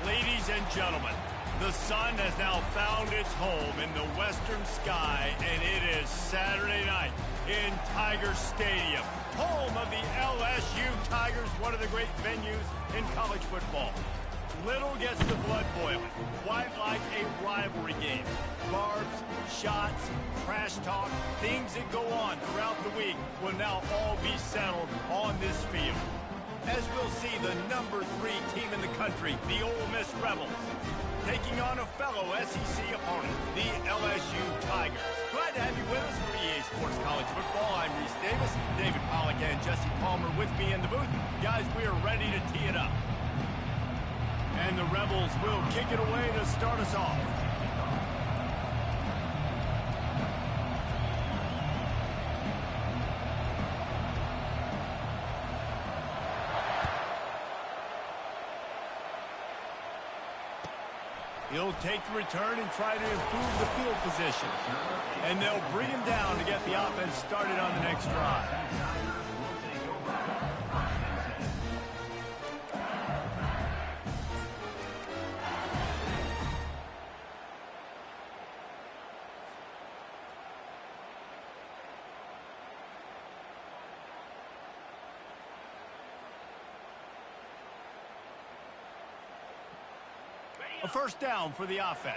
Ladies and gentlemen, the sun has now found its home in the western sky, and it is Saturday night in Tiger Stadium, home of the LSU Tigers, one of the great venues in college football. Little gets the blood boiling, quite like a rivalry game. Barbs, shots, trash talk, things that go on throughout the week will now all be settled on this field. As we'll see the number 3 team in the country, the Ole Miss Rebels, taking on a fellow SEC opponent, the LSU Tigers. Glad to have you with us for EA Sports College Football. I'm Reese Davis, David Pollack and Jesse Palmer with me in the booth. Guys, we are ready to tee it up. And the Rebels will kick it away to start us off. He'll take the return and try to improve the field position. And they'll bring him down to get the offense started on the next drive. A first down for the offense.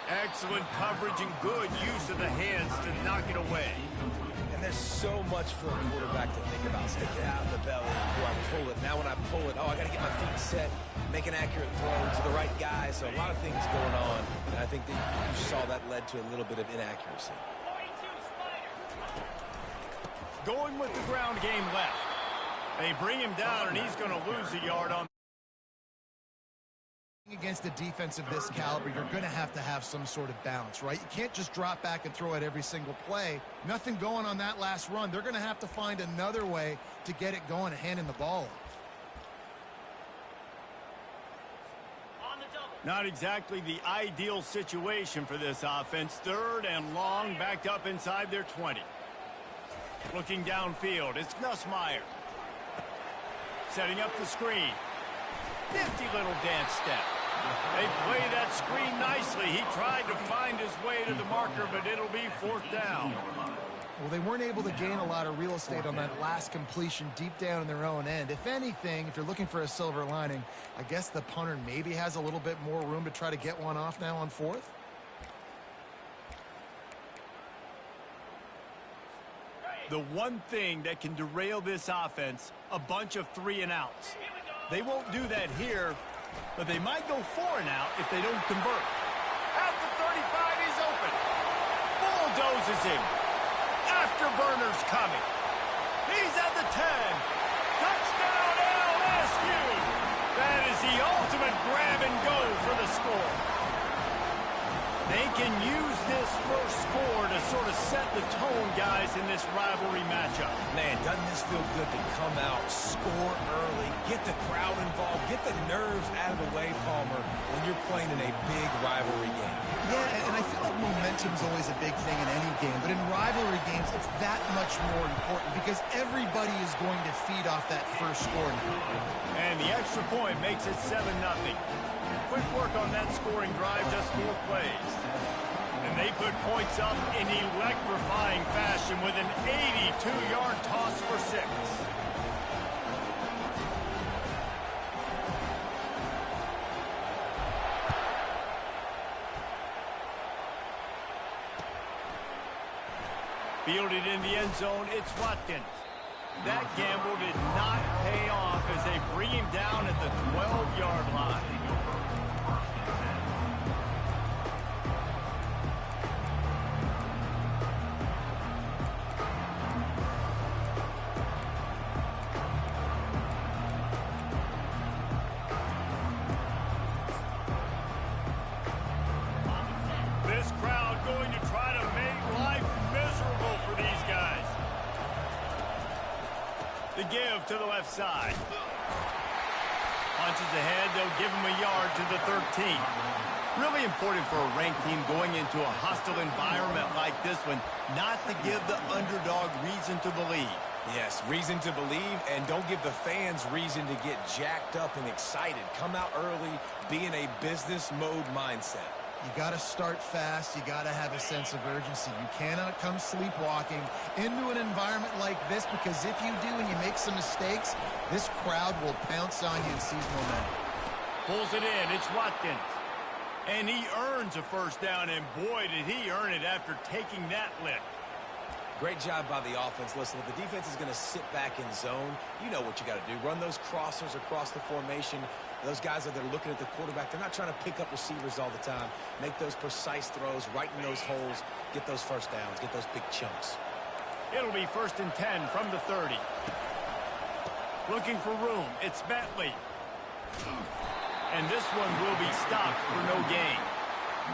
Excellent coverage and good use of the hands to knock it away. And there's so much for a quarterback to think about. Stick it out in the belly. Do I pull it? Now when I pull it, I got to get my feet set, make an accurate throw to the right guy. So a lot of things going on. And I think that you saw that led to a little bit of inaccuracy. Going with the ground game left. They bring him down, and he's going to lose a yard on. Against a defense of this caliber, you're going to have some sort of balance, right? You can't just drop back and throw it every single play. Nothing going on that last run. They're going to have to find another way to get it going and handing the ball off. Not exactly the ideal situation for this offense. 3rd and long, backed up inside their 20. Looking downfield, it's Nussmeier. Setting up the screen. Nifty little dance step. They play that screen nicely. He tried to find his way to the marker, but it'll be 4th down. Well, they weren't able to gain a lot of real estate on that last completion deep down in their own end. If anything, if you're looking for a silver lining, I guess the punter maybe has a little bit more room to try to get one off now on 4th. The one thing that can derail this offense, a bunch of 3-and-outs. They won't do that here, but they might go 4-and-out if they don't convert. At the 35, he's open. Bulldozes him. Afterburner's coming. He's at the 10. Touchdown LSU. That is the ultimate grab and go for the score. They can use this first score to sort of set the tone, guys, in this rivalry matchup. Man, doesn't this feel good to come out, score early, get the crowd involved, get the nerves out of the way, Palmer, when you're playing in a big rivalry game. Yeah, and I feel like momentum's always a big thing in any game, but in rivalry games, it's that much more important because everybody is going to feed off that first score now. And the extra point makes it 7-0. Quick work on that scoring drive, just 4 plays. And they put points up in electrifying fashion with an 82-yard toss for 6. Fielded in the end zone, it's Watkins. That gamble did not pay off as they bring him down at the 12-yard line. This crowd going to try to make life miserable for these guys. The give to the left side. Punches ahead, they'll give him a yard to the 13. Really important for a ranked team going into a hostile environment like this one, not to give the underdog reason to believe. Yes, reason to believe, and don't give the fans reason to get jacked up and excited. Come out early, be in a business mode mindset. You got to start fast. You got to have a sense of urgency. You cannot come sleepwalking into an environment like this, because if you do and you make some mistakes, this crowd will pounce on you and seize momentum. Pulls it in. It's Watkins. And he earns a first down, and boy, did he earn it after taking that lick. Great job by the offense. Listen, if the defense is going to sit back in zone, you know what you got to do. Run those crossers across the formation. Those guys that are looking at the quarterback, they're not trying to pick up receivers all the time. Make those precise throws, right in those holes, get those first downs, get those big chunks. It'll be 1st and 10 from the 30. Looking for room. It's Bentley. And this one will be stopped for no gain.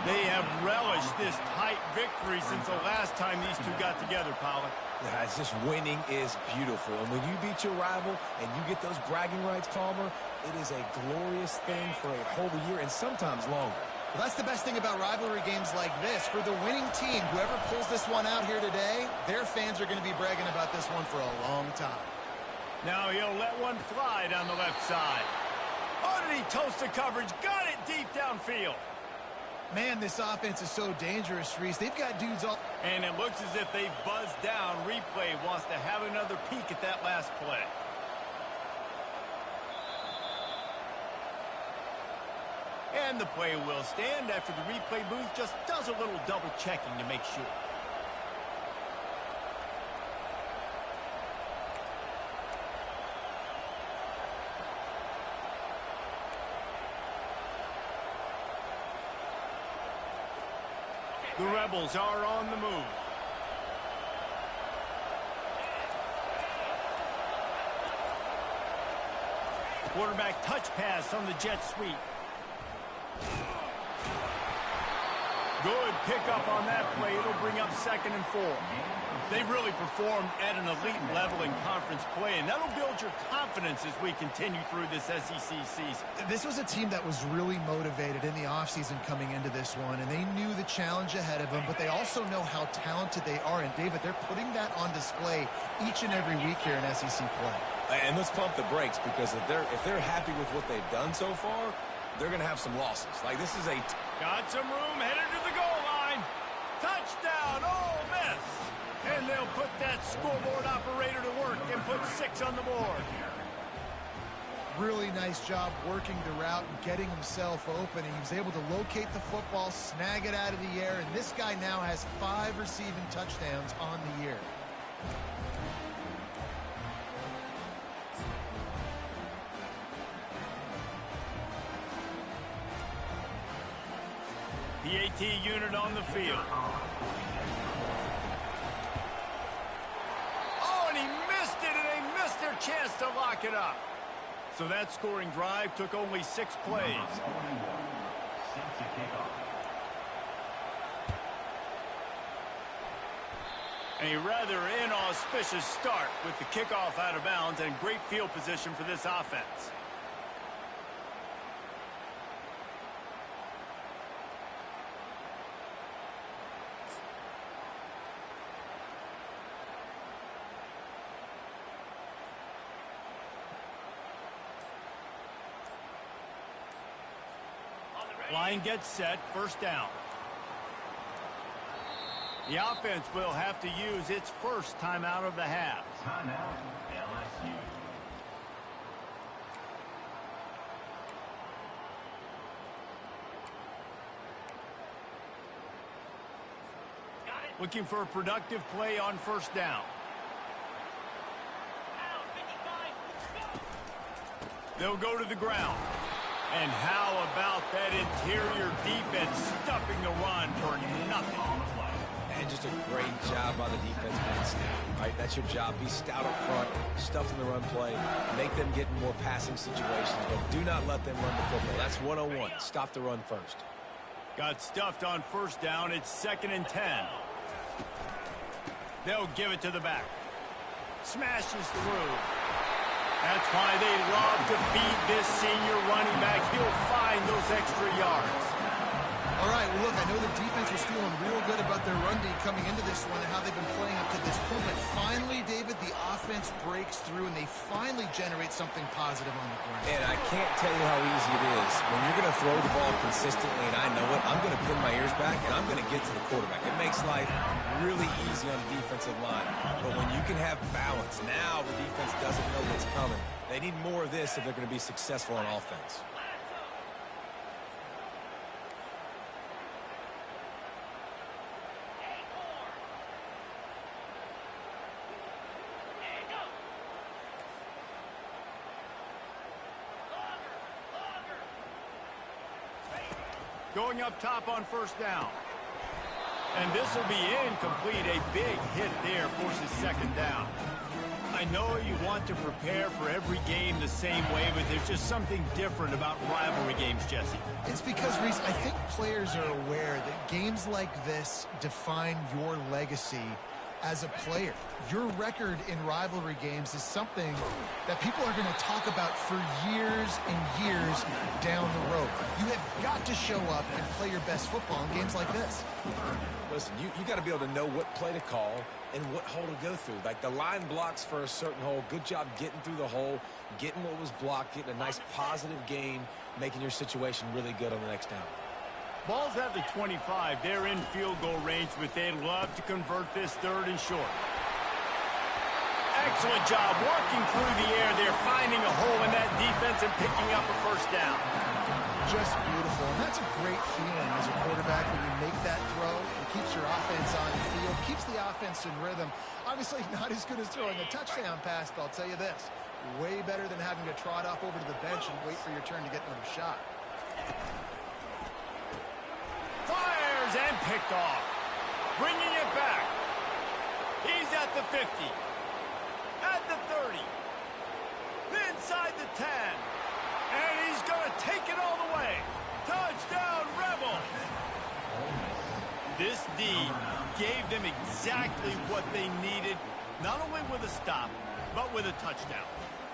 They have relished this tight victory since the last time these two got together, Pollard. Yeah, it's just winning is beautiful. And when you beat your rival and you get those bragging rights, Palmer, it is a glorious thing for a whole year and sometimes longer. Well, that's the best thing about rivalry games like this. For the winning team, whoever pulls this one out here today, their fans are going to be bragging about this one for a long time. Now he'll let one fly down the left side. Oh, did he toast the coverage? Got it deep downfield. Man, this offense is so dangerous, Reese. They've got dudes all... And it looks as if they've buzzed down. Replay wants to have another peek at that last play. And the play will stand after the replay booth just does a little double checking to make sure. The Rebels are on the move. Quarterback touch pass on the jet sweep. Good pickup on that play. It'll bring up 2nd and 4. They've really performed at an elite level in conference play, and that'll build your confidence as we continue through this SEC season. This was a team that was really motivated in the offseason coming into this one, and they knew the challenge ahead of them, but they also know how talented they are. And, David, they're putting that on display each and every week here in SEC play. And let's pump the brakes, because if they're happy with what they've done so far, they're going to have some losses. Like, this is a... Got some room, headed to the goal line. Touchdown, Ole Miss. And they'll put that scoreboard operator to work and put 6 on the board. Really nice job working the route and getting himself open. And he was able to locate the football, snag it out of the air, and this guy now has 5 receiving touchdowns on the year. The AT unit on the field. Oh, and he missed it, and they missed their chance to lock it up. So that scoring drive took only 6 plays. A rather inauspicious start with the kickoff out of bounds and great field position for this offense. Line gets set, 1st down. The offense will have to use its first timeout of the half. Timeout, LSU. Looking for a productive play on 1st down. They'll go to the ground. And how about that interior defense stuffing the run for nothing? And just a great job by the defense being stout. Right, that's your job. Be stout up front, stuff in the run play, make them get in more passing situations, but do not let them run the football. That's 101. Stop the run first. Got stuffed on 1st down. It's 2nd and 10. They'll give it to the back. Smashes through. That's why they love to feed this senior running back. He'll find those extra yards. All right, well, look, I know the defense was feeling real good about their run D coming into this one and how they've been playing up to this point, but finally, David, the offense breaks through and they finally generate something positive on the ground. And I can't tell you how easy it is. When you're going to throw the ball consistently, and I know it, I'm going to pin my ears back, and I'm going to get to the quarterback. It makes life really easy on the defensive line. But when you can have balance, now the defense doesn't know what's coming. They need more of this if they're going to be successful on offense. Going up top on first down. And this will be incomplete. A big hit there forces second down. I know you want to prepare for every game the same way, but there's just something different about rivalry games, Jesse. It's because, Reese, I think players are aware that games like this define your legacy as a player. Your record in rivalry games is something that people are going to talk about for years and years down the road. You have got to show up and play your best football in games like this. Listen, you got to be able to know what play to call and what hole to go through. Like the line blocks for a certain hole. Good job getting through the hole, getting what was blocked, getting a nice positive gain, making your situation really good on the next down. Ball's at the 25. They're in field goal range, but they'd love to convert this third and short. Excellent job working through the air. They're finding a hole in that defense and picking up a first down. Just beautiful. And that's a great feeling as a quarterback when you make that throw. It keeps your offense on the field, keeps the offense in rhythm. Obviously not as good as throwing a touchdown pass, but I'll tell you this, way better than having to trot off over to the bench and wait for your turn to get another shot. Fires and picked off. Bringing it back. He's at the 50. At the 30. Inside the 10. And he's going to take it all the way. Touchdown, Rebel. This D gave them exactly what they needed, not only with a stop, but with a touchdown.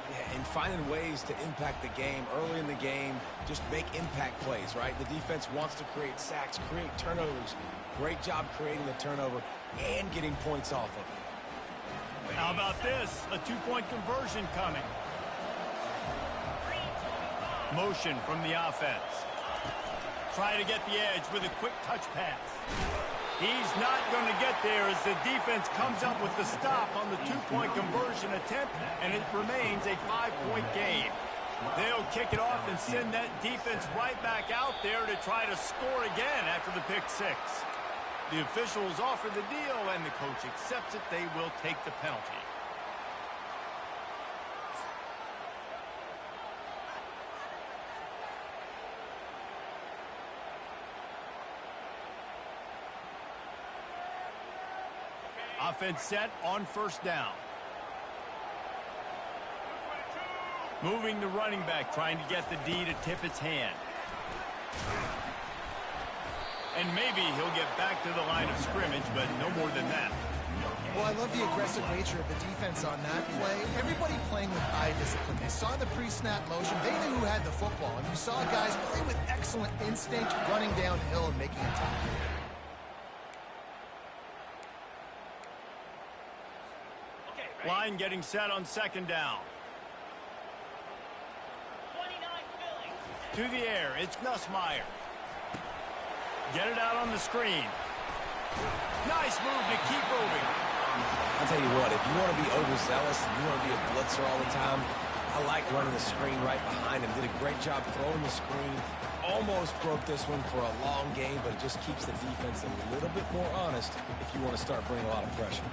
Yeah, and finding ways to impact the game early in the game, just make impact plays, right? The defense wants to create sacks, create turnovers. Great job creating the turnover and getting points off of it. How about this? A two-point conversion coming. Motion from the offense. Try to get the edge with a quick touch pass. He's not going to get there as the defense comes up with the stop on the two-point conversion attempt, and it remains a 5-point game. They'll kick it off and send that defense right back out there to try to score again after the pick six. The officials offer the deal, and the coach accepts it. They will take the penalty. Offense set on first down. Moving the running back, trying to get the D to tip its hand. And maybe he'll get back to the line of scrimmage, but no more than that. Well, I love the aggressive nature of the defense on that play. Everybody playing with eye discipline. They saw the pre-snap motion. They knew who had the football. And you saw guys play with excellent instinct, running downhill and making a tackle. Line getting set on second down. To the air, it's Nussmeier. Get it out on the screen. Nice move to keep moving. I'll tell you what, if you want to be overzealous and you want to be a blitzer all the time, I like running the screen right behind him. Did a great job throwing the screen. Almost broke this one for a long game, but it just keeps the defense a little bit more honest if you want to start bringing a lot of pressure.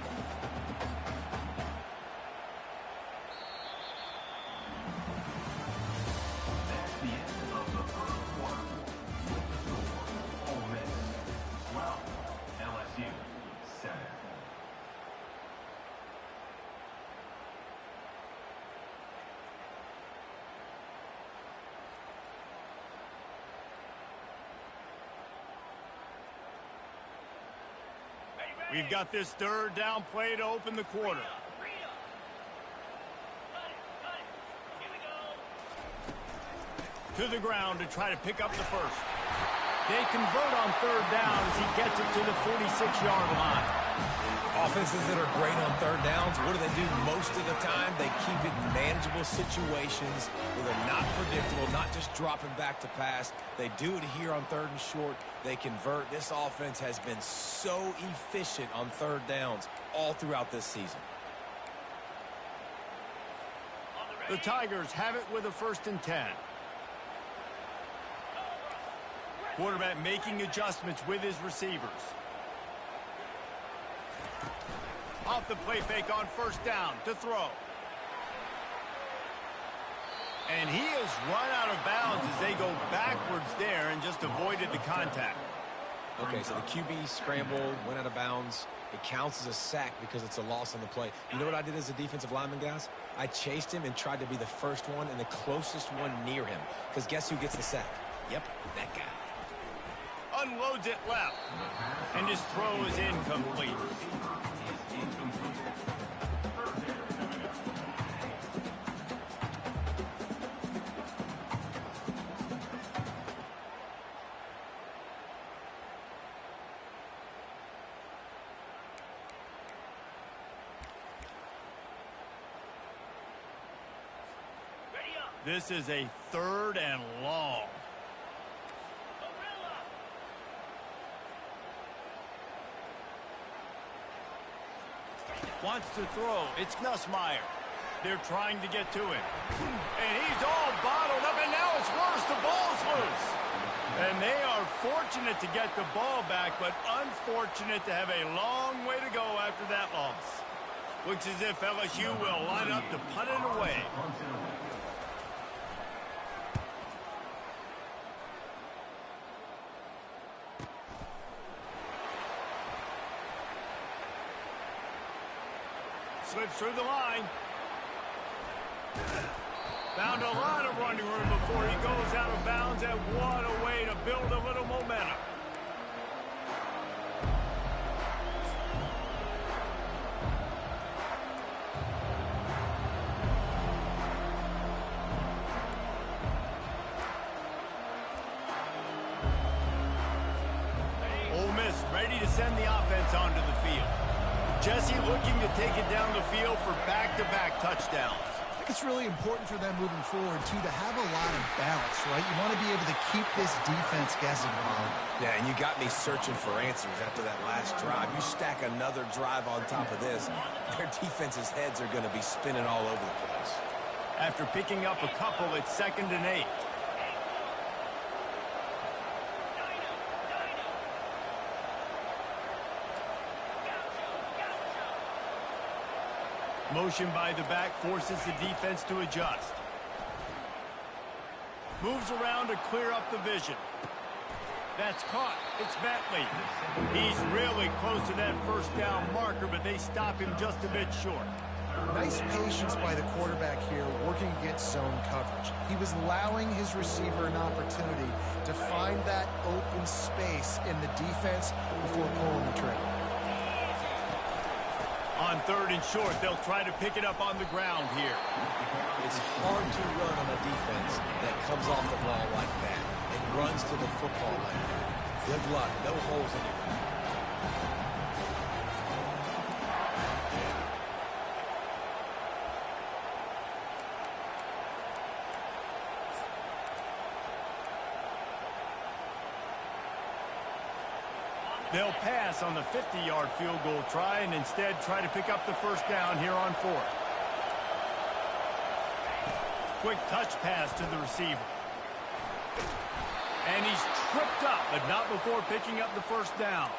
We've got this third down play to open the quarter. To the ground to try to pick up the first. They convert on third down as he gets it to the 46-yard line. Offenses that are great on third downs, what do? Most of the time, they keep it in manageable situations where they're not predictable, not just dropping back to pass. They do it here on third and short. They convert. This offense has been so efficient on third downs all throughout this season. The Tigers have it with a 1st and 10. Quarterback making adjustments with his receivers. Off the play fake on 1st down to throw. And he has run out of bounds as they go backwards there and just avoided the contact. Okay, so the QB scrambled, went out of bounds. It counts as a sack because it's a loss on the play. You know what I did as a defensive lineman, guys? I chased him and tried to be the first one and the closest one near him. Because guess who gets the sack? Yep, that guy. Unloads it left. And his throw is incomplete. This is a 3rd and long. Wants to throw. It's Nussmeier. They're trying to get to him. And he's all bottled up, and now it's worse. The ball's loose. And they are fortunate to get the ball back, but unfortunate to have a long way to go after that loss. Looks as if LSU will line up to punt it away. Slips through the line. Found a lot of running room before he goes out of bounds, and what a way to build a little momentum. Ole Miss ready to send the offense onto the field. Jesse looking to take it down the field for back-to-back touchdowns. I think it's really important for them moving forward, too, to have a lot of balance, right? You want to be able to keep this defense guessing, Bob. Yeah, and you got me searching for answers after that last drive. You stack another drive on top of this, their defense's heads are going to be spinning all over the place. After picking up a couple, it's 2nd and 8. Motion by the back forces the defense to adjust. Moves around to clear up the vision. That's caught. It's Bentley. He's really close to that 1st down marker, but they stop him just a bit short. Nice patience by the quarterback here, working against zone coverage. He was allowing his receiver an opportunity to find that open space in the defense before pulling the trigger. On 3rd and short, they'll try to pick it up on the ground here. It's hard to run on a defense that comes off the ball like that and runs to the football like that. Good luck. No holes anywhere. They'll pass on the 50-yard field goal try and instead try to pick up the 1st down here on 4th. Quick touch pass to the receiver. And he's tripped up, but not before picking up the 1st down.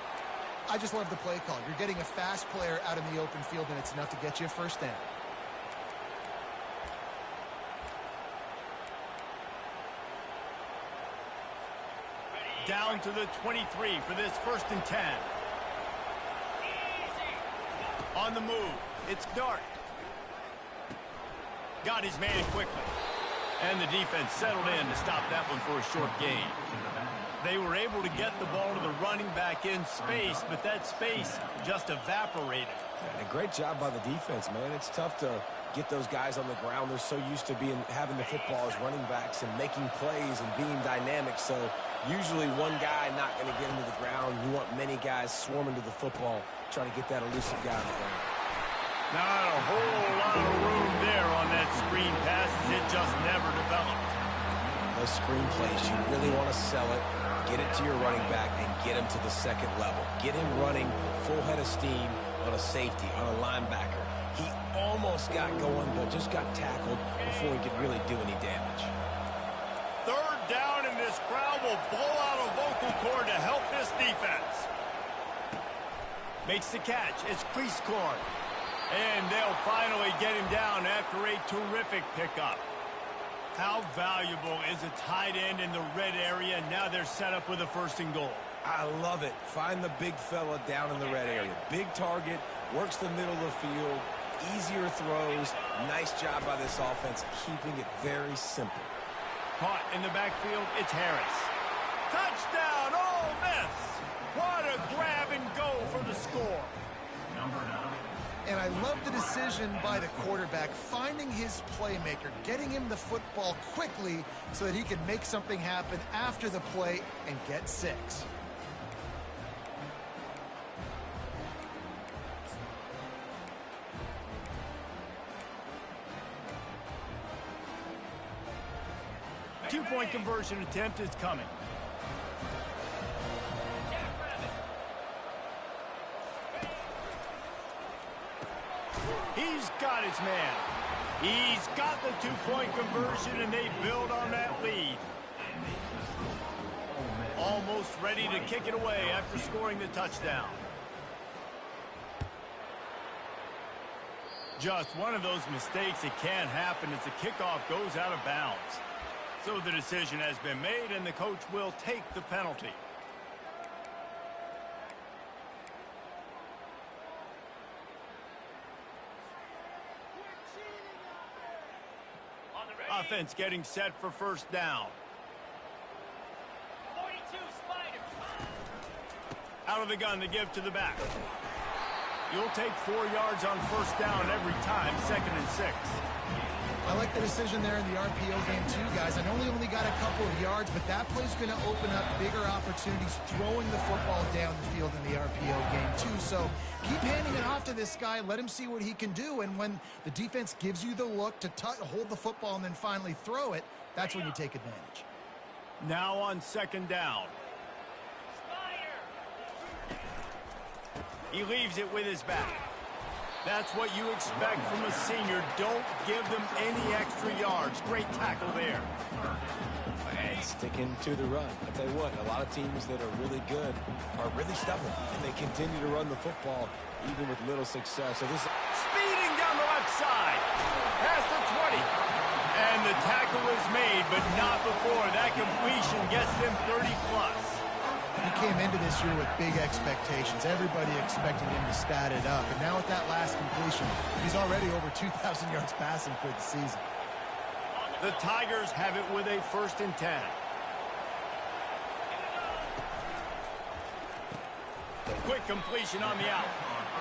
I just love the play call. You're getting a fast player out in the open field, and it's enough to get you a 1st down. Down to the 23 for this 1st and 10. On the move, it's Dart. Got his man quickly. And the defense settled in to stop that one for a short gain. They were able to get the ball to the running back in space, but that space just evaporated. And a great job by the defense, man. It's tough to get those guys on the ground. They're so used to having the football as running backs and making plays and being dynamic. So usually one guy not going to get into the ground. You want many guys swarming to the football, trying to get that elusive guy on the ground. Not a whole lot of room there on that screen pass as it just never developed. Those screen plays, you really want to sell it, get it to your running back, and get him to the second level. Get him running full head of steam on a safety, on a linebacker. He almost got going, but just got tackled before he could really do any damage. Third down, and this crowd will blow out a vocal cord to help this defense. Makes the catch. It's Cleescorn. And they'll finally get him down after a terrific pickup. How valuable is a tight end in the red area? Now they're set up with a 1st and goal. I love it. Find the big fella down in the red area. Big target, works the middle of the field, easier throws. Nice job by this offense, keeping it very simple. Caught in the backfield, it's Harris. Touchdown, Ole Miss! What a grab and go for the score. Number 9. And I love the decision by the quarterback, finding his playmaker, getting him the football quickly so that he can make something happen after the play and get 6. Two-point conversion attempt is coming. He's got his man. He's got the 2-point conversion, and they build on that lead. Almost ready to kick it away after scoring the touchdown. Just one of those mistakes that can happen as the kickoff goes out of bounds. So the decision has been made, and the coach will take the penalty. Offense getting set for 1st down. 42 Spider. Out of the gun to give to the back. You'll take 4 yards on 1st down every time, 2nd and 6. I like the decision there in the RPO game too, guys. I know he only got a couple of yards, but that play's going to open up bigger opportunities throwing the football down the field in the RPO game too. So keep handing it off to this guy. Let him see what he can do. And when the defense gives you the look to hold the football and then finally throw it, that's when you take advantage. Now on 2nd down. He leaves it with his back. That's what you expect from a senior. Don't give them any extra yards. Great tackle there. And sticking to the run. I tell you what, a lot of teams that are really good are really stubborn, and they continue to run the football even with little success. So this Speeding down the left side. Past the 20. And the tackle is made, but not before. That completion gets them 30-plus. He came into this year with big expectations. Everybody expecting him to stat it up. And now with that last completion, he's already over 2,000 yards passing for the season. The Tigers have it with a 1st and 10. Quick completion on the out.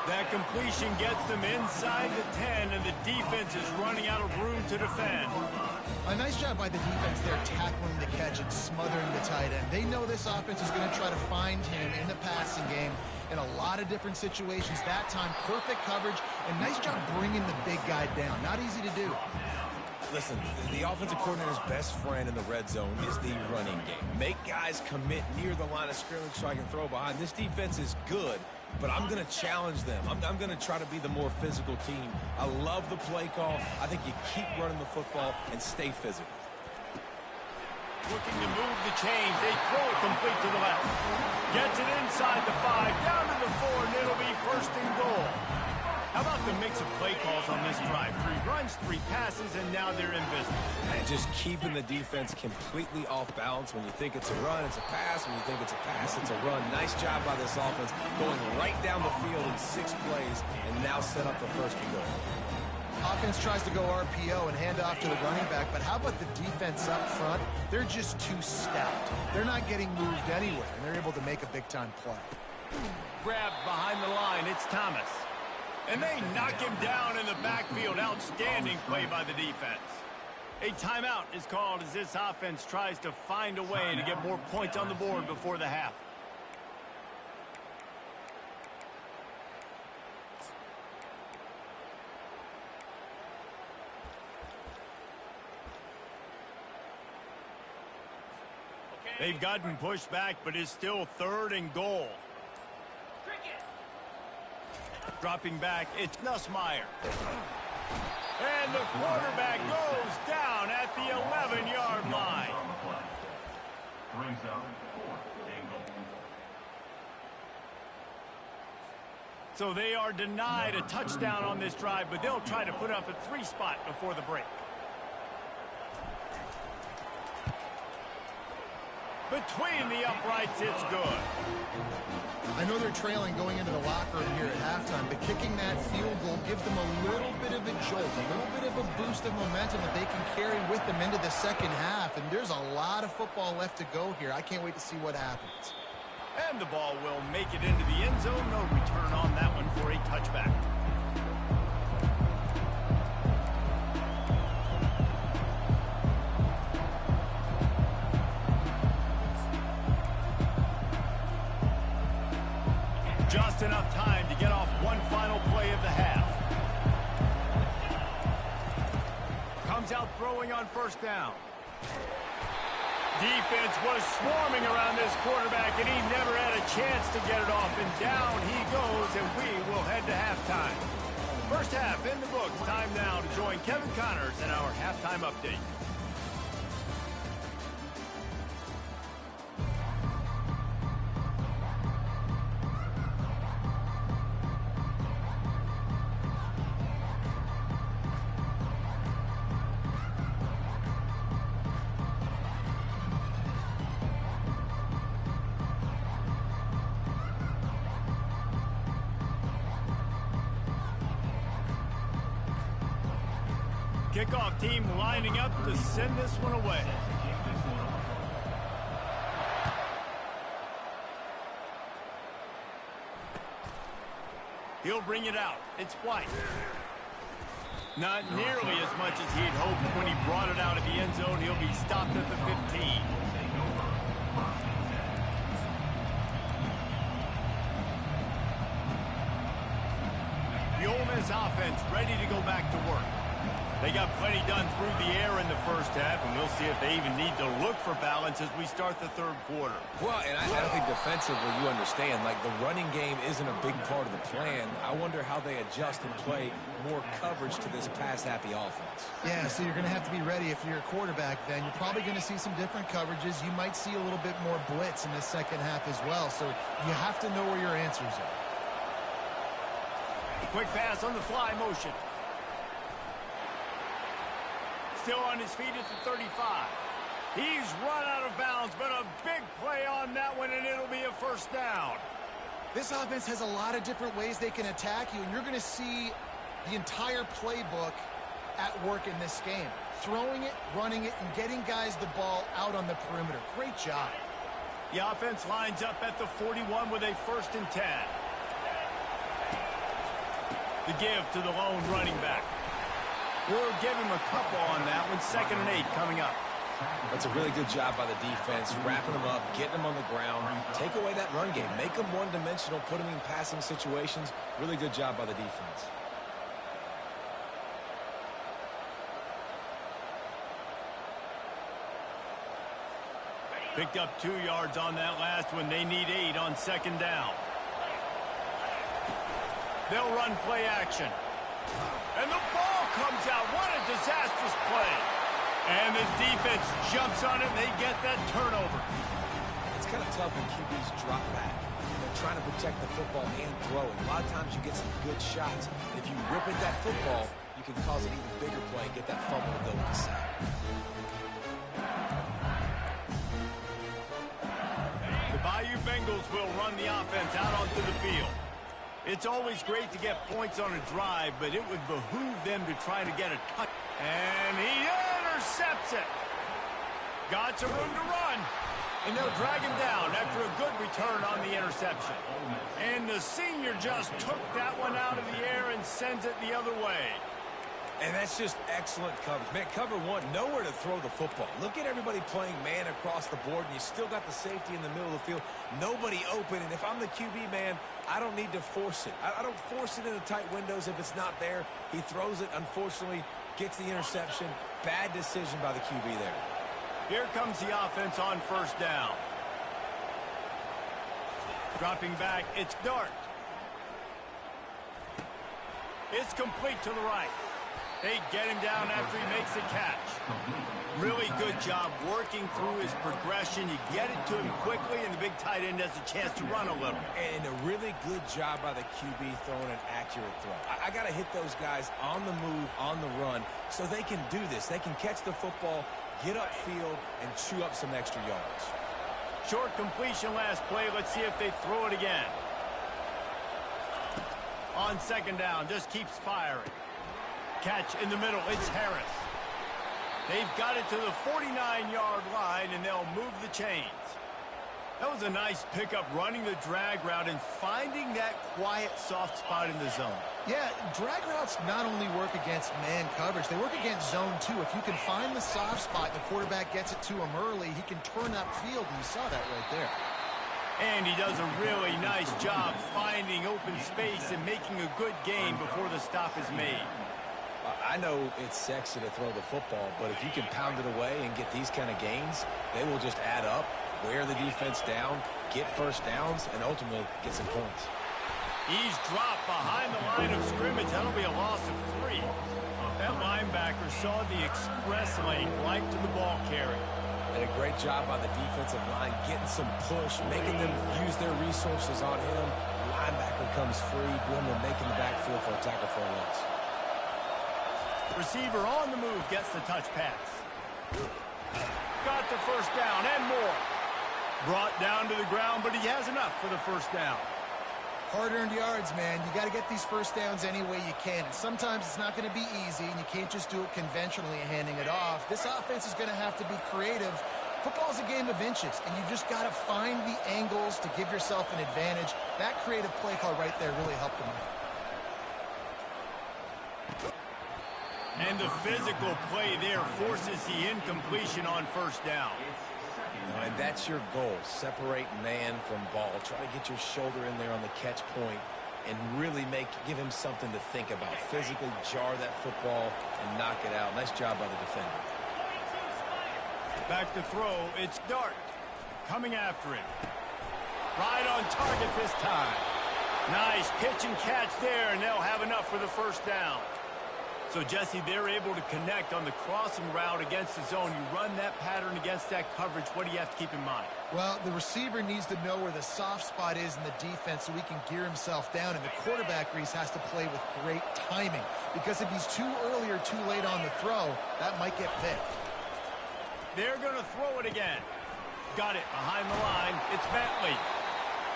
That completion gets them inside the 10, and the defense is running out of room to defend. A nice job by the defense there tackling the catch and smothering the tight end. They know this offense is going to try to find him in the passing game in a lot of different situations. That time, perfect coverage, and nice job bringing the big guy down. Not easy to do. Listen, the offensive coordinator's best friend in the red zone is the running game. Make guys commit near the line of scrimmage so I can throw behind. This defense is good, but I'm going to challenge them. I'm going to try to be the more physical team. I love the play call. I think you keep running the football and stay physical. Looking to move the chains. They throw it complete to the left. Gets it inside the 5, down to the 4, and it'll be 1st and goal. How about the mix of play calls on this drive? 3 runs, 3 passes, and now they're in business. And just keeping the defense completely off balance. When you think it's a run, it's a pass. When you think it's a pass, it's a run. Nice job by this offense, going right down the field in 6 plays, and now set up for 1st and goal. Offense tries to go RPO and hand off to the running back, but how about the defense up front? They're just too stout. They're not getting moved anywhere, and they're able to make a big-time play. Grabbed behind the line. It's Thomas. And they knock him down in the backfield. Outstanding play by the defense. A timeout is called as this offense tries to find a way to get more points on the board before the half. They've gotten pushed back, but it's still 3rd and goal. Dropping back, it's Ncaa. And the quarterback goes down at the 11-yard line. Brings out 4th and goal. So they are denied a touchdown on this drive, but they'll try to put up a 3 spot before the break. Between the uprights, it's good. I know they're trailing going into the locker room here at halftime, but kicking that field goal gives them a little bit of a jolt, a little bit of a boost of momentum that they can carry with them into the second half. And there's a lot of football left to go here. I can't wait to see what happens. And the ball will make it into the end zone. No return on that one for a touchback. Just enough time to get off one final play of the half. Comes out throwing on 1st down. Defense was swarming around this quarterback, and he never had a chance to get it off. And down he goes, and we will head to halftime. First half in the books. Time now to join Kevin Connors in our halftime update. Kickoff team lining up to send this one away. He'll bring it out. It's White. Not nearly as much as he'd hoped when he brought it out of the end zone. He'll be stopped at the 15. The Ole Miss offense ready to go back to work. They got plenty done through the air in the first half, and we'll see if they even need to look for balance as we start the 3rd quarter. Well, and I think defensively, you understand, like the running game isn't a big part of the plan. I wonder how they adjust and play more coverage to this pass-happy offense. Yeah, so you're going to have to be ready if you're a quarterback then. You're probably going to see some different coverages. You might see a little bit more blitz in the second half as well, so you have to know where your answers are. Quick pass on the fly motion. Still on his feet at the 35. He's run out of bounds, but a big play on that one, and it'll be a 1st down. This offense has a lot of different ways they can attack you, and you're going to see the entire playbook at work in this game. Throwing it, running it, and getting guys the ball out on the perimeter. Great job. The offense lines up at the 41 with a 1st and 10. The give to the lone running back. We'll give him a couple on that one. 2nd and 8 coming up. That's a really good job by the defense, wrapping them up, getting them on the ground. Take away that run game. Make them one-dimensional, put them in passing situations. Really good job by the defense. Picked up 2 yards on that last one. They need 8 on 2nd down. They'll run play action. And the ball comes out. What a disastrous play. And the defense jumps on it, and they get that turnover. It's kind of tough when QBs drop back. They're trying to protect the football and throw it. A lot of times you get some good shots. If you rip at that football, you can cause an even bigger play and get that fumble to go to the side. The Bayou Bengals will run the offense out onto the field. It's always great to get points on a drive, but it would behoove them to try to get a touch. And he intercepts it. Got some room to run. And they'll drag him down after a good return on the interception. And the senior just took that one out of the air and sends it the other way. And that's just excellent coverage. Man, cover one, nowhere to throw the football. Look at everybody playing man across the board, and you still got the safety in the middle of the field. Nobody open, and if I'm the QB, man, I don't need to force it. I don't force it into tight windows if it's not there. He throws it, unfortunately, gets the interception. Bad decision by the QB there. Here comes the offense on first down. Dropping back, it's Dart. It's complete to the right. They get him down after he makes the catch. Really good job working through his progression. You get it to him quickly, and the big tight end has a chance to run a little. And a really good job by the QB throwing an accurate throw. I got to hit those guys on the move, on the run, so they can do this. They can catch the football, get upfield, and chew up some extra yards. Short completion last play. Let's see if they throw it again. On second down, just keeps firing. Catch in the middle, it's Harris. They've got it to the 49-yard line, and they'll move the chains. That was a nice pickup, running the drag route and finding that quiet, soft spot in the zone. Yeah, drag routes not only work against man coverage, they work against zone too. If you can find the soft spot and the quarterback gets it to him early, he can turn that field, and you saw that right there. And he does a really nice job finding open space and making a good gain before the stop is made. I know it's sexy to throw the football, but if you can pound it away and get these kind of gains, they will just add up, wear the defense down, get first downs, and ultimately get some points. He's dropped behind the line of scrimmage. That'll be a loss of 3. That linebacker saw the express lane right to the ball carrier. And a great job by the defensive line, getting some push, making them use their resources on him. The linebacker comes free, boom, and making the backfield for a tackle for a loss. Receiver on the move gets the touch pass. Got the first down and more. Brought down to the ground, but he has enough for the first down. Hard-earned yards, man. You got to get these first downs any way you can. And sometimes it's not going to be easy, and you can't just do it conventionally and handing it off. This offense is going to have to be creative. Football's a game of inches, and you just got to find the angles to give yourself an advantage. That creative play call right there really helped them out. And the physical play there forces the incompletion on first down. And that's your goal. Separate man from ball. Try to get your shoulder in there on the catch point and really give him something to think about. Physically jar that football and knock it out. Nice job by the defender. Back to throw. It's Dart coming after him. Right on target this time. Nice pitch and catch there, and they'll have enough for the first down. So, Jesse, they're able to connect on the crossing route against the zone. You run that pattern against that coverage. What do you have to keep in mind? Well, the receiver needs to know where the soft spot is in the defense so he can gear himself down. And the quarterback, Reese, has to play with great timing. Because if he's too early or too late on the throw, that might get picked. They're going to throw it again. Got it behind the line. It's Bentley.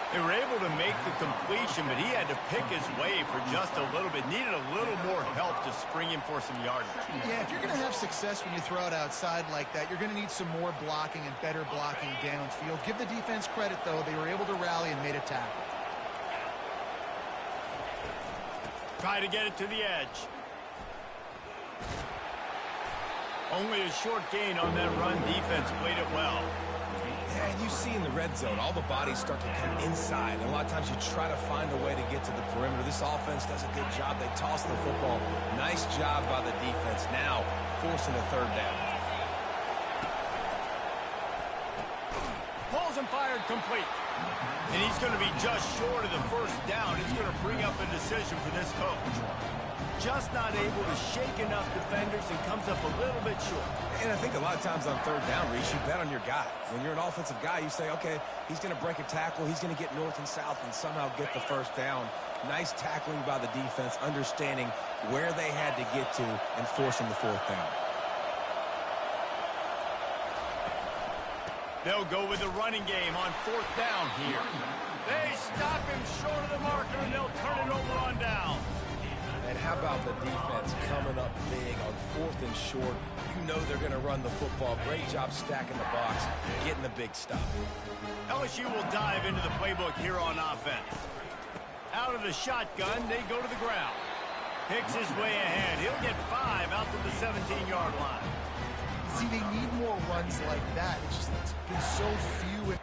They were able to make the completion, but he had to pick his way for just a little bit. Needed a little more help to spring him for some yardage. Yeah, if you're going to have success when you throw it outside like that, you're going to need some more blocking and better blocking downfield. Give the defense credit, though. They were able to rally and made a tackle. Try to get it to the edge. Only a short gain on that run. Defense played it well. Yeah, and you see in the red zone, all the bodies start to come inside. And a lot of times you try to find a way to get to the perimeter. This offense does a good job. They toss the football. Nice job by the defense. Now forcing a third down. Pulls and fired complete. And he's going to be just short of the first down. It's going to bring up a decision for this coach. Just not able to shake enough defenders and comes up a little bit short. And I think a lot of times on third down, Reese, you bet on your guy. When you're an offensive guy, you say, okay, he's going to break a tackle. He's going to get north and south and somehow get the first down. Nice tackling by the defense, understanding where they had to get to and forcing the fourth down. They'll go with the running game on fourth down here. They stop him short of the marker, and they'll turn it over on down. And how about the defense coming up big on fourth and short? You know they're going to run the football. Great job stacking the box, getting the a big stop. LSU will dive into the playbook here on offense. Out of the shotgun, they go to the ground. Picks his way ahead. He'll get 5 out to the 17-yard line. See, they need more runs like that. It's just it's been so few.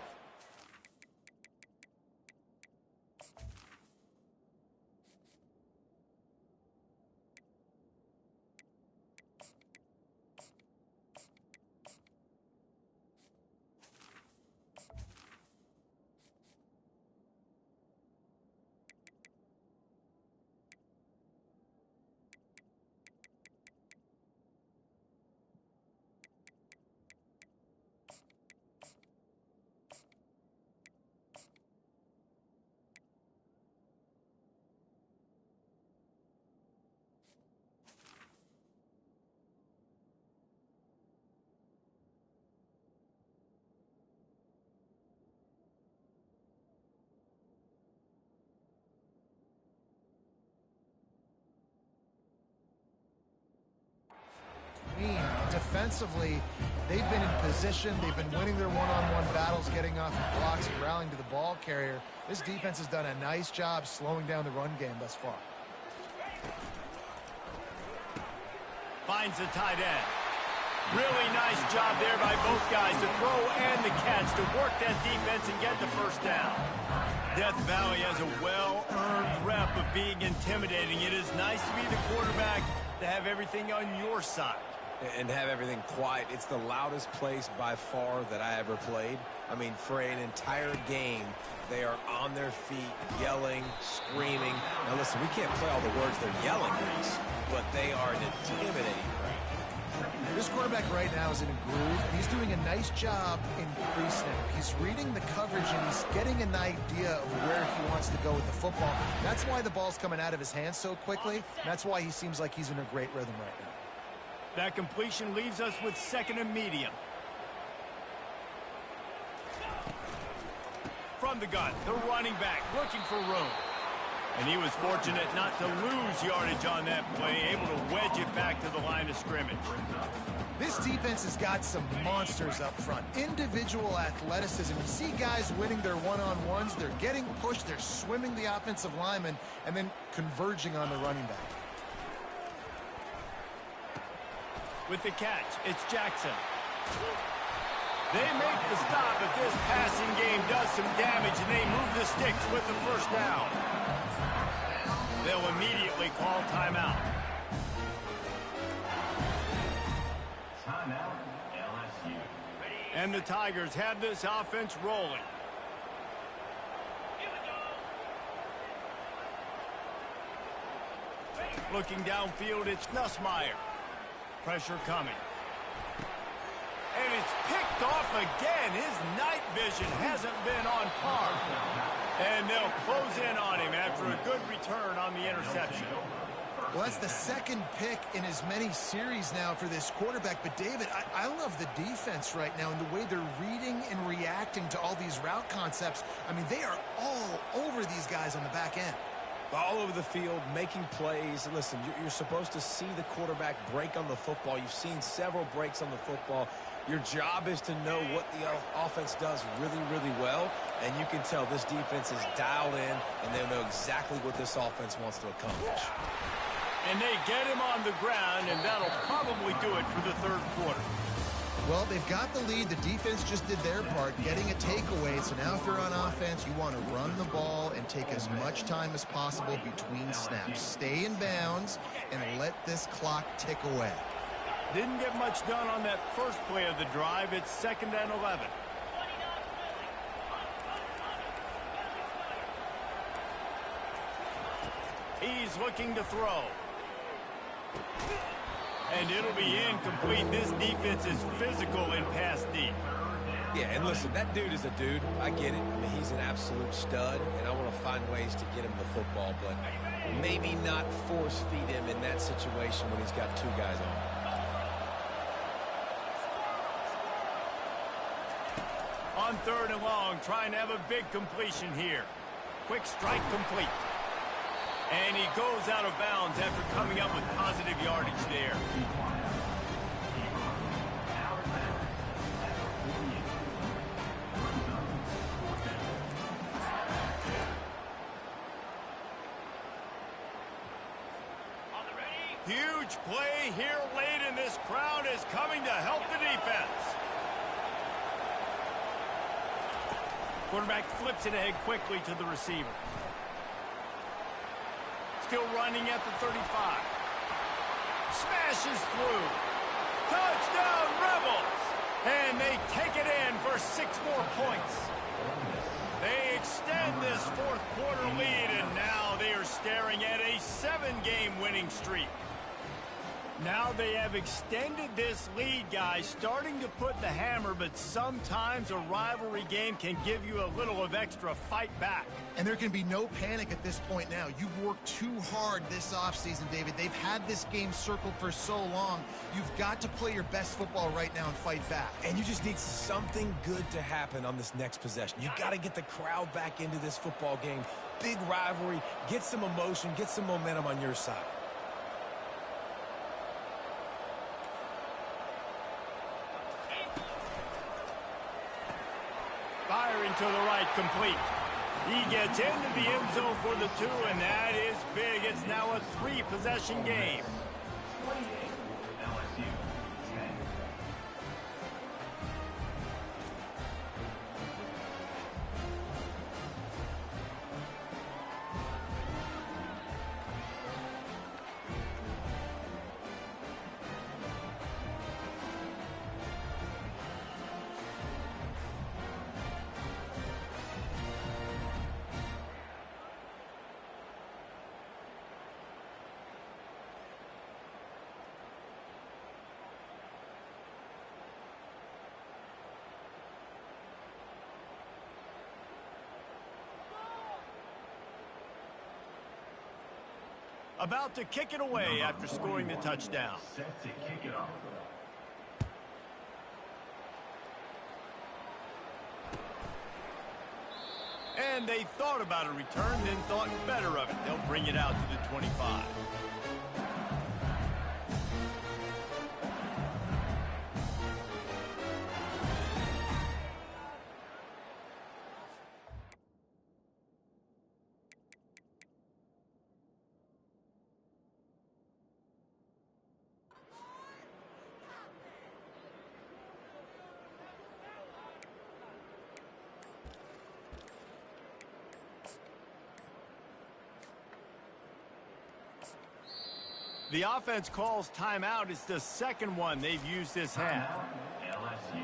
Defensively, they've been in position. They've been winning their one-on-one battles, getting off the blocks and rallying to the ball carrier. This defense has done a nice job slowing down the run game thus far. Finds the tight end. Really nice job there by both guys, the throw and the catch, to work that defense and get the first down. Death Valley has a well-earned rep of being intimidating. It is nice to be the quarterback, to have everything on your side. And have everything quiet. It's the loudest place by far that I ever played. I mean, for an entire game, they are on their feet, yelling, screaming. Now listen, we can't play all the words they're yelling, Reese, but they are an intimidating crowd. This quarterback right now is in a groove, and he's doing a nice job in pre-snap. He's reading the coverage, and he's getting an idea of where he wants to go with the football. That's why the ball's coming out of his hands so quickly. That's why he seems like he's in a great rhythm right now. That completion leaves us with 2nd and medium. From the gun, the running back looking for room. And he was fortunate not to lose yardage on that play, able to wedge it back to the line of scrimmage. This defense has got some monsters up front. Individual athleticism. You see guys winning their one-on-ones. They're getting pushed. They're swimming the offensive lineman and then converging on the running back. With the catch, it's Jackson. They make the stop, but this passing game does some damage, and they move the sticks with the first down. They'll immediately call timeout. Timeout, LSU. And the Tigers have this offense rolling. Looking downfield, it's Nussmeier. Pressure coming. And it's picked off again. His night vision hasn't been on par. And they'll close in on him after a good return on the interception. Well, that's the 2nd pick in as many series now for this quarterback. But, David, I love the defense right now and the way they're reading and reacting to all these route concepts. I mean, they are all over these guys on the back end. All over the field, making plays. Listen, you're supposed to see the quarterback break on the football. You've seen several breaks on the football. Your job is to know what the offense does really, really well, and you can tell this defense is dialed in, and they know exactly what this offense wants to accomplish. And they get him on the ground, and that'll probably do it for the 3rd quarter. Well, they've got the lead. The defense just did their part, getting a takeaway. So now if you're on offense, you want to run the ball and take as much time as possible between snaps. Stay in bounds and let this clock tick away. Didn't get much done on that first play of the drive. It's 2nd and 11. He's looking to throw. And it'll be incomplete. This defense is physical and pass deep. Yeah, and listen, that dude is a dude. I get it. I mean, he's an absolute stud, and I want to find ways to get him the football, but maybe not force feed him in that situation when he's got 2 guys on. On 3rd and long, trying to have a big completion here. Quick strike complete. And he goes out of bounds after coming up with positive yardage there. Huge play here late, and this crowd is coming to help the defense. Quarterback flips it ahead quickly to the receiver. Still running at the 35. Smashes through. Touchdown, Rebels! And they take it in for 6 more points. They extend this fourth quarter lead, and now they are staring at a 7-game winning streak. Now they have extended this lead, guys, starting to put the hammer, but sometimes a rivalry game can give you a little of extra fight back. And there can be no panic at this point now. You've worked too hard this offseason, David. They've had this game circled for so long. You've got to play your best football right now and fight back. And you just need something good to happen on this next possession. You got to get the crowd back into this football game. Big rivalry. Get some emotion. Get some momentum on your side. Firing to the right, complete. He gets into the end zone for the 2, and that is big. It's now a 3-possession game. 28, LSU, 10. About to kick it away after scoring the touchdown. Set to kick it off. And they thought about a return, then thought better of it. They'll bring it out to the 25. The offense calls timeout. It's the second one they've used this half. LSU.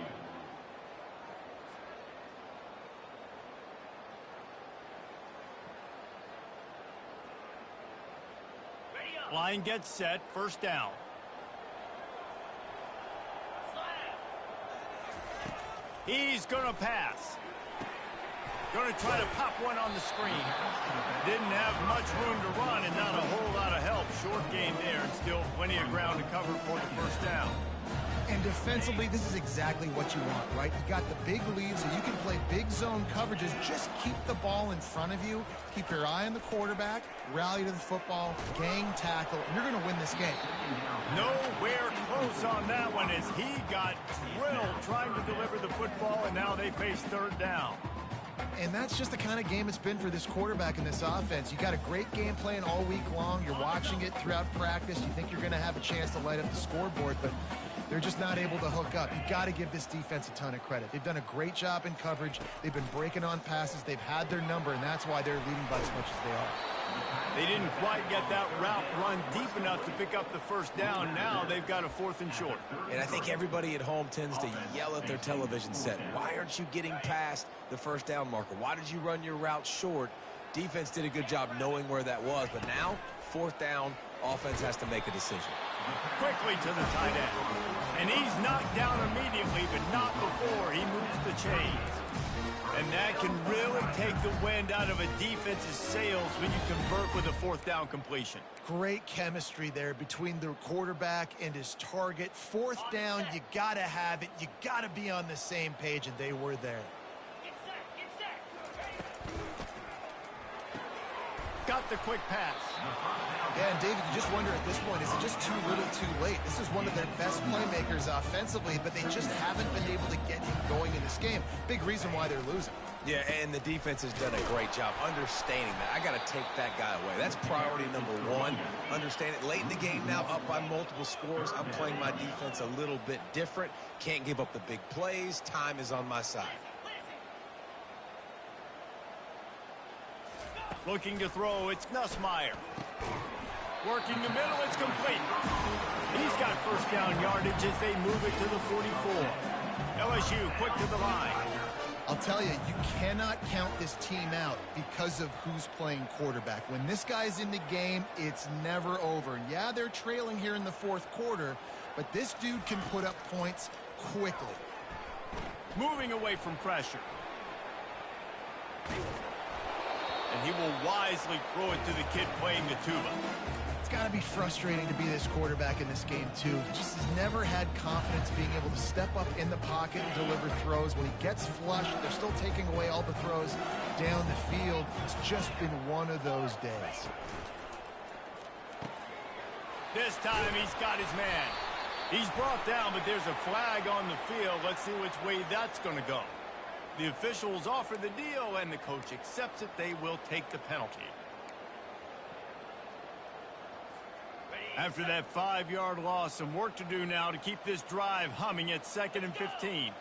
Line gets set, first down. He's going to pass. Going to try to pop one on the screen. Didn't have much room to run and not a whole lot of help. Short game there and still plenty of ground to cover for the first down. And defensively, this is exactly what you want, right? You got the big lead, so you can play big zone coverages. Just keep the ball in front of you. Keep your eye on the quarterback. Rally to the football. Gang tackle. And you're going to win this game. Nowhere close on that one as he got drilled trying to deliver the football, and now they face third down. And that's just the kind of game it's been for this quarterback in this offense. You got a great game plan all week long. You're watching it throughout practice. You think you're going to have a chance to light up the scoreboard, but they're just not able to hook up. You got to give this defense a ton of credit. They've done a great job in coverage. They've been breaking on passes. They've had their number, and that's why they're leading by as much as they are. They didn't quite get that route run deep enough to pick up the first down. Now they've got a 4th and short. And I think everybody at home tends to yell at their television set. Why aren't you getting past the first down marker? Why did you run your route short? Defense did a good job knowing where that was. But now, 4th down, offense has to make a decision. Quickly to the tight end. And he's knocked down immediately, but not before he moves the chains. And that can really take the wind out of a defense's sails when you convert with a 4th down completion. Great chemistry there between the quarterback and his target. 4th down, you got to have it. You got to be on the same page, and they were there. Got the quick pass. Yeah, and David, you just wonder at this point, is it just too little too late? This is one of their best playmakers offensively, but they just haven't been able to get him going in this game. Big reason why they're losing. Yeah, and the defense has done a great job understanding that. I got to take that guy away. That's priority number one. Understand it. Late in the game now, up by multiple scores. I'm playing my defense a little bit different. Can't give up the big plays. Time is on my side. Looking to throw, it's Ncaa. Working the middle, it's complete. He's got first down yardage as they move it to the 44. LSU quick to the line. I'll tell you, you cannot count this team out because of who's playing quarterback. When this guy's in the game, it's never over. Yeah, they're trailing here in the fourth quarter, but this dude can put up points quickly. Moving away from pressure. And he will wisely throw it to the kid playing the tuba. It's got to be frustrating to be this quarterback in this game, too. He just has never had confidence being able to step up in the pocket and deliver throws. When he gets flushed, they're still taking away all the throws down the field. It's just been one of those days. This time he's got his man. He's brought down, but there's a flag on the field. Let's see which way that's going to go. The officials offer the deal, and the coach accepts it. They will take the penalty. After that 5-yard loss, some work to do now to keep this drive humming at 2nd and 15.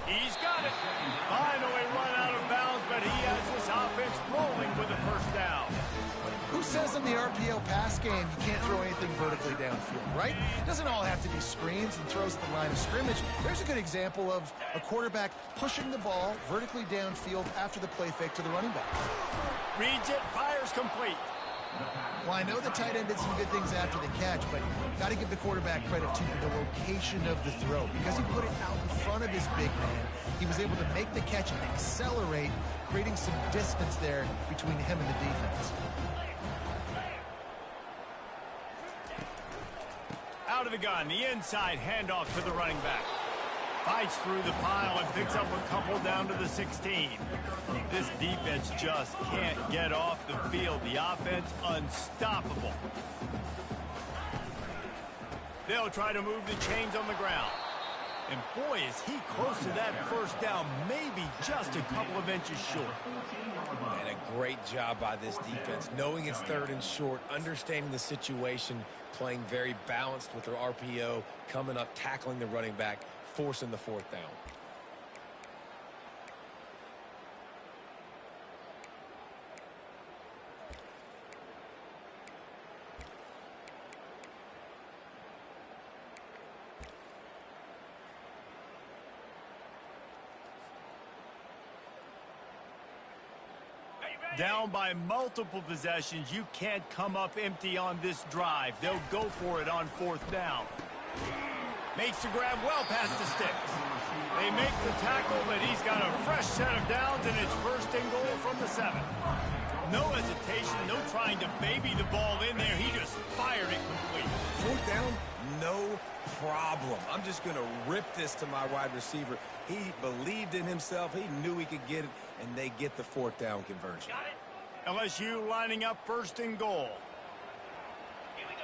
He's got it. Finally run out of bounds, but he has this offense rolling with a first down. Who says in the RPO pass game you can't throw anything vertically downfield, right? It doesn't all have to be screens and throws at the line of scrimmage. There's a good example of a quarterback pushing the ball vertically downfield after the play fake to the running back. Reads it, fires complete. Well, I know the tight end did some good things after the catch, but got to give the quarterback credit to the location of the throw. Because he put it out in front of his big man, he was able to make the catch and accelerate, creating some distance there between him and the defense. Out of the gun, the inside handoff to the running back. Fights through the pile and picks up a couple down to the 16. This defense just can't get off the field. The offense unstoppable. They'll try to move the chains on the ground. And boy, is he close to that first down, maybe just a couple of inches short. And a great job by this defense, knowing it's 3rd and short, understanding the situation, playing very balanced with their RPO, coming up, tackling the running back, forcing the 4th down. Down by multiple possessions, you can't come up empty on this drive. They'll go for it on 4th down. Makes the grab well past the sticks. They make the tackle, but he's got a fresh set of downs, and it's 1st and goal from the 7. No hesitation, no trying to baby the ball in there. He just fired it complete. 4th down, no problem. I'm just going to rip this to my wide receiver. He believed in himself. He knew he could get it, and they get the 4th down conversion. LSU lining up 1st and goal. Here we go.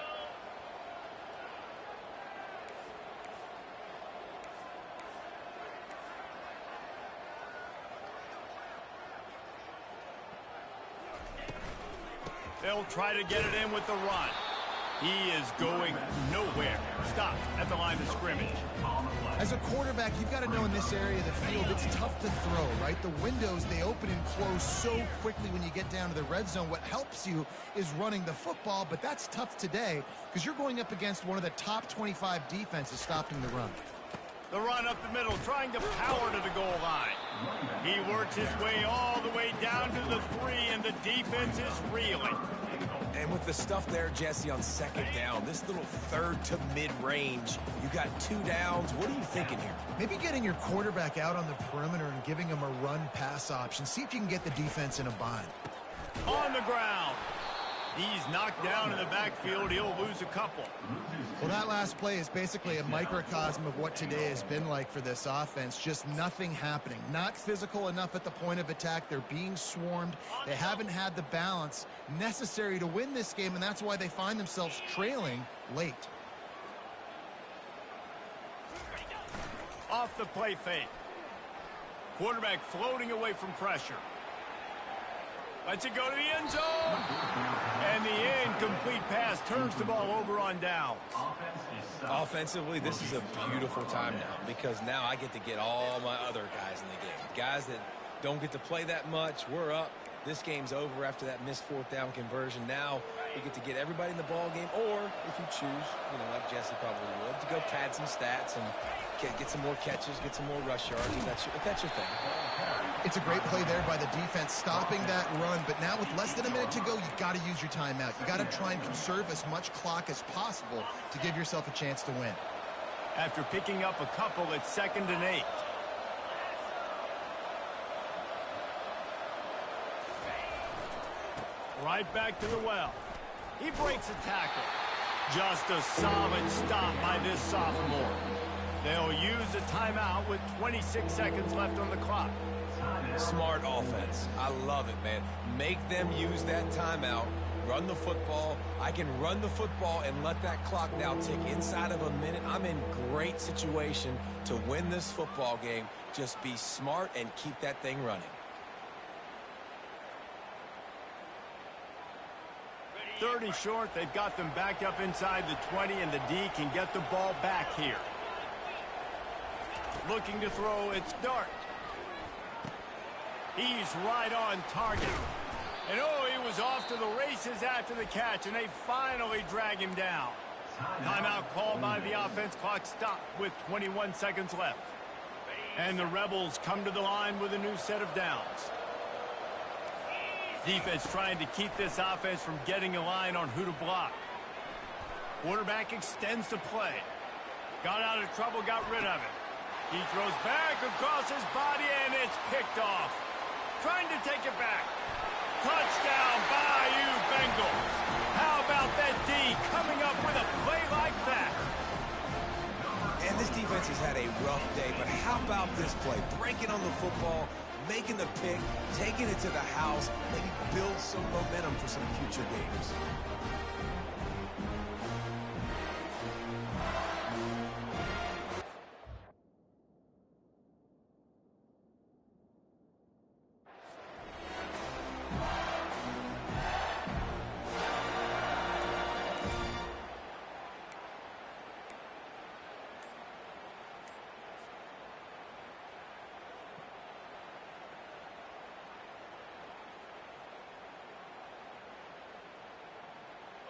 They'll try to get it in with the run. He is going nowhere. Stopped at the line of scrimmage. As a quarterback, you've got to know in this area of the field, it's tough to throw, right? The windows, they open and close so quickly when you get down to the red zone. What helps you is running the football, but that's tough today because you're going up against one of the top 25 defenses stopping the run. The run up the middle, trying to power to the goal line. He works his way all the way down to the 3, and the defense is reeling. And with the stuff there, Jesse, on 2nd down, this little 3rd to mid-range, you got 2 downs. What are you thinking here? Maybe getting your quarterback out on the perimeter and giving him a run-pass option. See if you can get the defense in a bind. On the ground. He's knocked down in the backfield. He'll lose a couple. Well, that last play is basically a microcosm of what today has been like for this offense. Just nothing happening. Not physical enough at the point of attack. They're being swarmed. They haven't had the balance necessary to win this game, and that's why they find themselves trailing late. Off the play fake. Quarterback floating away from pressure. Lets it go to the end zone. And the incomplete pass turns the ball over on downs. Offensively, this is a beautiful time now because now I get to get all my other guys in the game. Guys that don't get to play that much. We're up. This game's over after that missed fourth down conversion. Now we get to get everybody in the ball game, or if you choose, like Jesse probably would, to go pad some stats and get some more catches, get some more rush yards, if that's your thing. It's a great play there by the defense, stopping that run. But now with less than a minute to go, you got to use your timeout. You got to try and conserve as much clock as possible to give yourself a chance to win. After picking up a couple, it's 2nd and 8. Right back to the well. He breaks a tackle. Just a solid stop by this sophomore. They'll use a timeout with 26 seconds left on the clock. Smart offense. I love it, man. Make them use that timeout. Run the football. I can run the football and let that clock now tick inside of a minute. I'm in great situation to win this football game. Just be smart and keep that thing running. 30 short. They've got them backed up inside the 20, and the D can get the ball back here. Looking to throw, it's Dart. He's right on target. And he was off to the races after the catch, and they finally drag him down. Timeout called by the offense. Clock stopped with 21 seconds left. And the Rebels come to the line with a new set of downs. Defense trying to keep this offense from getting a line on who to block. Quarterback extends the play. Got out of trouble, got rid of it. He throws back across his body, and it's picked off. Trying to take it back. Touchdown, Bayou Bengals. How about that D coming up with a play like that? And this defense has had a rough day, but how about this play? Breaking on the football, making the pick, taking it to the house, maybe build some momentum for some future games.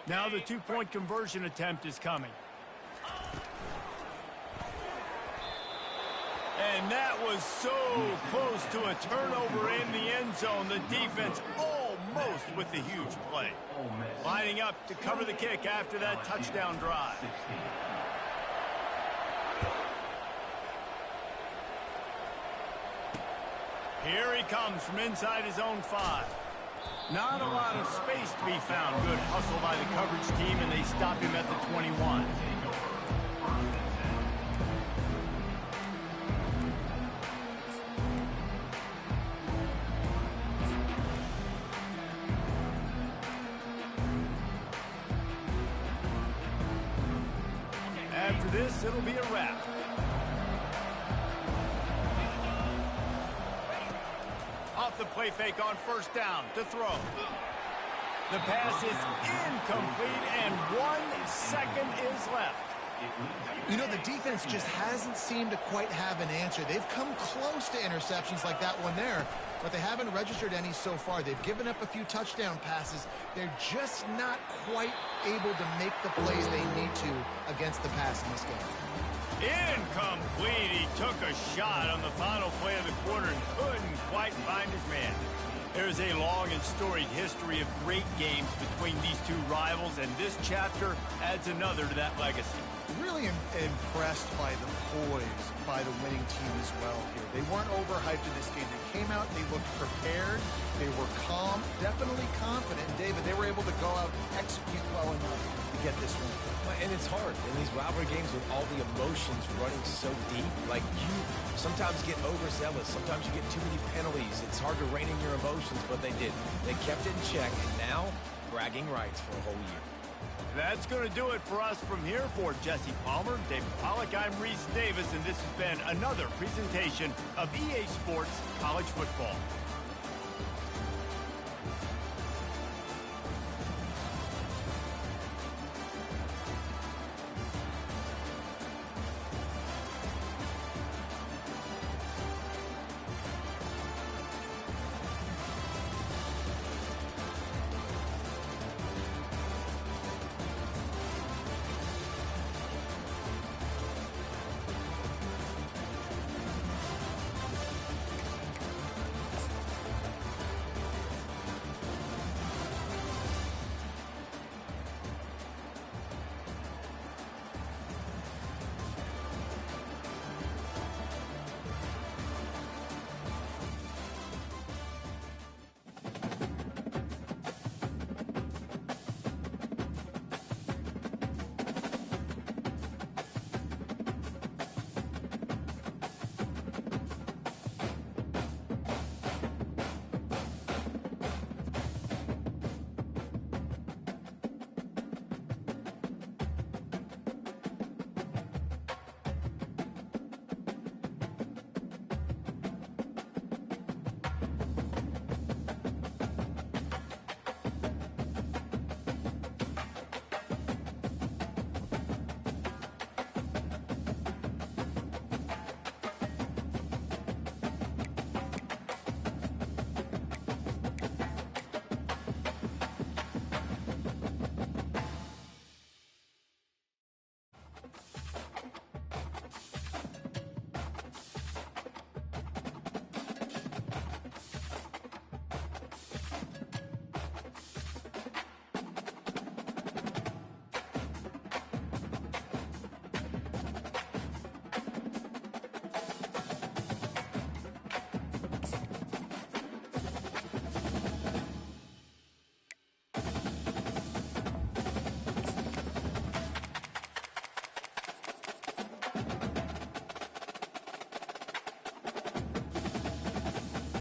Now the two-point conversion attempt is coming. And that was so close to a turnover in the end zone. The defense almost with the huge play. Lining up to cover the kick after that touchdown drive. Here he comes from inside his own 5. Not a lot of space to be found. Good hustle by the coverage team, and they stop him at the 21. After this, it'll be a wrap. Off the play fake on first down to throw. The pass is incomplete, and 1 second is left. The defense just hasn't seemed to quite have an answer. They've come close to interceptions like that one there, but they haven't registered any so far. They've given up a few touchdown passes. They're just not quite able to make the plays they need to against the pass in this game. Incomplete. He took a shot on the final play of the quarter and couldn't quite find his man. There's a long and storied history of great games between these two rivals, and this chapter adds another to that legacy. Really impressed by the poise by the winning team as well here. They weren't overhyped in this game. They came out, they looked prepared, they were calm, definitely confident. David, they were able to go out and execute well enough to get this win. And it's hard in these rivalry games with all the emotions running so deep. Like, you sometimes get overzealous. Sometimes you get too many penalties. It's hard to rein in your emotions, but they did. They kept it in check, and now bragging rights for a whole year. That's going to do it for us from here. For Jesse Palmer, David Pollack, I'm Reese Davis, and this has been another presentation of EA Sports College Football.